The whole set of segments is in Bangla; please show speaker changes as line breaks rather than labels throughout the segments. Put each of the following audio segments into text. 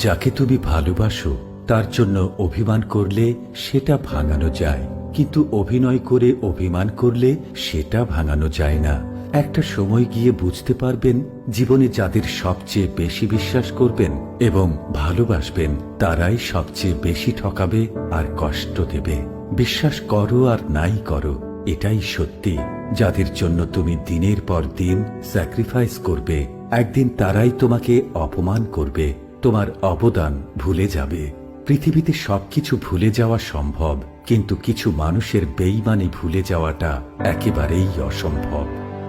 যাকে তুমি ভালোবাসো তার জন্য অভিমান করলে সেটা ভাঙানো যায়, কিন্তু অভিনয় করে অভিমান করলে সেটা ভাঙানো যায় না। একটা সময় গিয়ে বুঝতে পারবেন, জীবনে যাদের সবচেয়ে বেশি বিশ্বাস করবেন এবং ভালোবাসবেন তারাই সবচেয়ে বেশি ঠকাবে আর কষ্ট দেবে। বিশ্বাস করো আর নাই করো, এটাই সত্যি। যাদের জন্য তুমি দিনের পর দিন স্যাক্রিফাইস করবে, একদিন তারাই তোমাকে অপমান করবে, তোমার অবদান ভুলে যাবে। পৃথিবীতে সবকিছু ভুলে যাওয়া সম্ভব, কিন্তু কিছু মানুষের বেইমানি ভুলে যাওয়াটা একেবারেই অসম্ভব।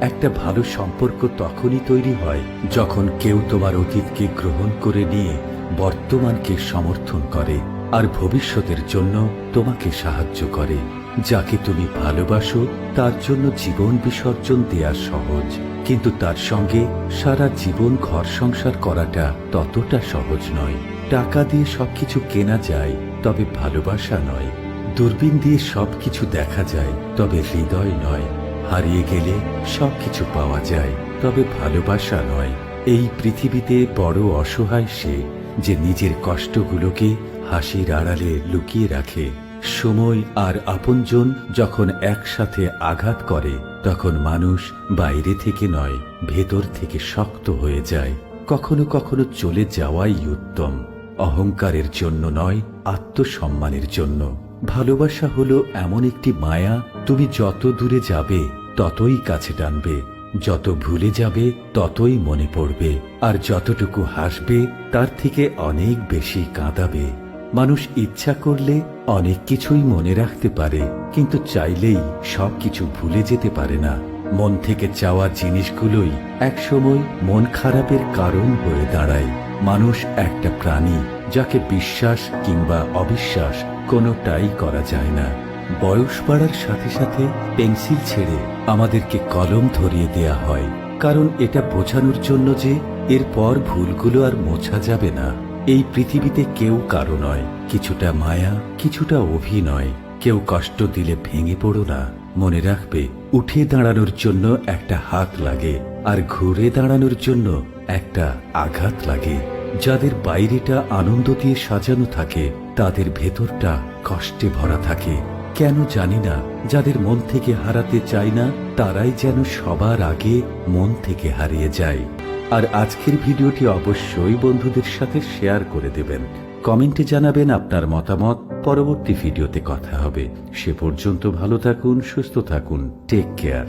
একটা ভালো সম্পর্ক তখনই তৈরি হয় যখন কেউ তোমার অতীতকে গ্রহণ করে নিয়ে বর্তমানকে সমর্থন করে আর ভবিষ্যতের জন্য তোমাকে সাহায্য করে। যাকে তুমি ভালোবাসো তার জন্য জীবন বিসর্জন দেয়া সহজ, কিন্তু তার সঙ্গে সারা জীবন ঘর সংসার করাটা ততটা সহজ নয়। টাকা দিয়ে সবকিছু কেনা যায়, তবে ভালোবাসা নয়। দূরবীন দিয়ে সবকিছু দেখা যায়, তবে হৃদয় নয়। হারিয়ে গেলে সবকিছু পাওয়া যায়, তবে ভালোবাসা নয়। এই পৃথিবীতে বড় অসহায় সে যে নিজের কষ্টগুলোকে হাসির আড়ালে লুকিয়ে রাখে। সময় আর আপনজন যখন একসাথে আঘাত করে, তখন মানুষ বাইরে থেকে নয়, ভেতর থেকে শক্ত হয়ে যায়। কখনো কখনো চলে যাওয়াই উত্তম, অহংকারের জন্য নয়, আত্মসম্মানের জন্য। ভালোবাসা হলো এমন একটি মায়া, তুমি যত দূরে যাবে ততই কাছে টানবে, যত ভুলে যাবে ততই মনে পড়বে, আর যতটুকু হাসবে তার থেকে অনেক বেশি কাঁদাবে। মানুষ ইচ্ছা করলে অনেক কিছুই মনে রাখতে পারে, কিন্তু চাইলেই সবকিছু ভুলে যেতে পারে না। মন থেকে চাওয়া জিনিসগুলোই একসময় মন খারাপের কারণ হয়ে দাঁড়ায়। মানুষ একটা প্রাণী, যাকে বিশ্বাস কিংবা অবিশ্বাস কোনোটাই করা যায় না। বয়স বাড়ার সাথে সাথে পেন্সিল ছেড়ে আমাদেরকে কলম ধরিয়ে দেয়া হয়, কারণ এটা বোঝানোর জন্য যে এরপর ভুলগুলো আর মোছা যাবে না। এই পৃথিবীতে কেউ কারো নয়, কিছুটা মায়া, কিছুটা অভিনয়। কেউ কষ্ট দিলে ভেঙে পড়ো না, মনে রাখবে উঠে দাঁড়ানোর জন্য একটা হাত লাগে, আর ঘুরে দাঁড়ানোর জন্য একটা আঘাত লাগে। যাদের বাইরেটা আনন্দ দিয়ে সাজানো থাকে, তাদের ভেতরটা কষ্টে ভরা থাকে। কেন জানি না, যাদের মন থেকে হারাতে চায় না তারাই যেন সবার আগে মন থেকে হারিয়ে যায়। আর আজকের ভিডিওটি অবশ্যই বন্ধুদের সাথে শেয়ার করে দেবেন। কমেন্টে জানাবেন আপনার মতামত। পরবর্তী ভিডিওতে কথা হবে। সে পর্যন্ত ভালো থাকুন, সুস্থ থাকুন। Take care.